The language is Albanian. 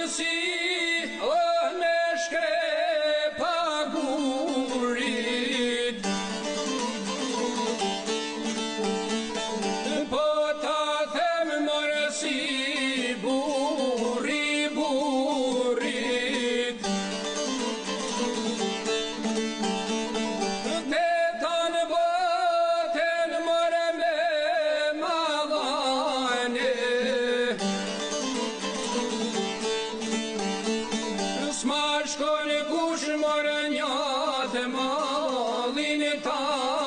si o me shkrepa gurit. Po ta them more si burri burrit. Te tanë boten more me madhane, s'ma shkon kush more njatë malin ta.